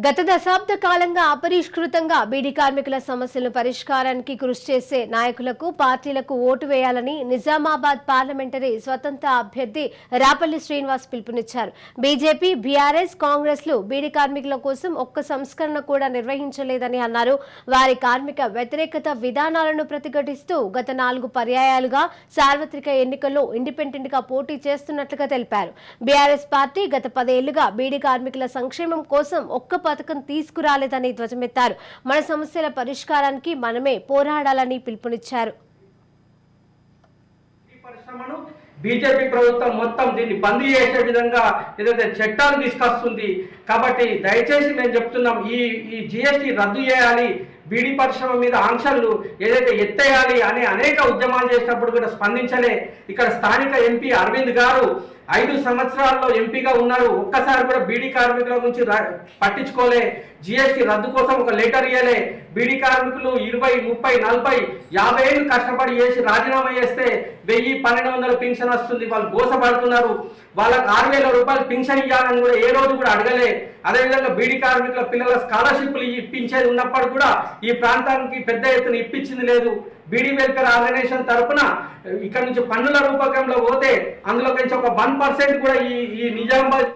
గత దశాబ్ద కాలంగా అపరిష్కృతంగా బీడీ కార్మికుల సమస్యల పరిష్కారానికి కృషి చేసే నాయకులకు పార్టీలకు ఓటు వేయాలని నిజామాబాద్ పార్లమెంటరీ స్వతంత్ర అభ్యర్థి రాపల్లి శ్రీనివాస్ పిలుపునిచ్చారు. బీజేపీ, బీఆర్ఎస్, కాంగ్రెస్లు బీడీ కార్మికుల కోసం ఒక్క సంస్కరణ కూడా నిర్వహించలేదని అన్నారు. వారి కార్మిక వ్యతిరేకత విధానాలను ప్రతిఘటిస్తూ గత 4 పర్యాయాలుగా సార్వత్రిక ఎన్నికల్లో ఇండిపెండెంట్ గా పోటీ చేస్తున్నట్లుగా తెలిపారు. బీఆర్ఎస్ పార్టీ గత 10 ఏళ్లుగా బీడీ కార్మికుల సంక్షేమం కోసం ఒక్క పథకం తీసుకురాలేదని ధ్వజమెత్తారు. మన సమస్యల పరిష్కారానికి మనమే పోరాడాలని పిలుపునిచ్చారు. బీజేపీ ప్రభుత్వం మొత్తం దీన్ని బంద్ చేసే విధంగా ఏదైతే చట్టాలు తీసుకొస్తుంది. కాబట్టి దయచేసి మేము చెప్తున్నాం, ఈ జిఎస్టీ రద్దు చేయాలి, బీడీ పరిశ్రమ మీద ఆంక్షలు ఏదైతే ఎత్తేయాలి అని అనేక ఉద్యమాలు చేసినప్పుడు కూడా స్పందించలే. ఇక్కడ స్థానిక ఎంపీ అరవింద్ గారు 5 సంవత్సరాల్లో ఎంపీగా ఉన్నారు. ఒక్కసారి కూడా బీడీ కార్మికుల గురించి పట్టించుకోలే. జిఎస్టీ రద్దు కోసం ఒక లెటర్ ఇయ్యలే. బీడీ కార్మికులు 20, 30, 40, 50 ఏళ్ళు కష్టపడి చేసి రాజీనామా చేస్తే 1000-1200 పింఛన్ వస్తుంది. వాళ్ళు గోసపడుతున్నారు. వాళ్ళకు 6000 రూపాయలు పింఛన్ ఇవ్వాలని కూడా ఏ రోజు కూడా అడగలే. అదేవిధంగా బీడీ కార్మికుల పిల్లల స్కాలర్షిప్లు ఇప్పించేది ఉన్నప్పుడు కూడా ఈ ప్రాంతానికి పెద్ద ఎత్తున ఇప్పించింది లేదు. బీడీ వెల్ఫేర్ ఆర్గనైజేషన్ తరఫున ఇక్కడ నుంచి పన్నుల రూపకంలో పోతే అందులో కొంచెం ఒక 1% కూడా ఈ నిజామాబాద్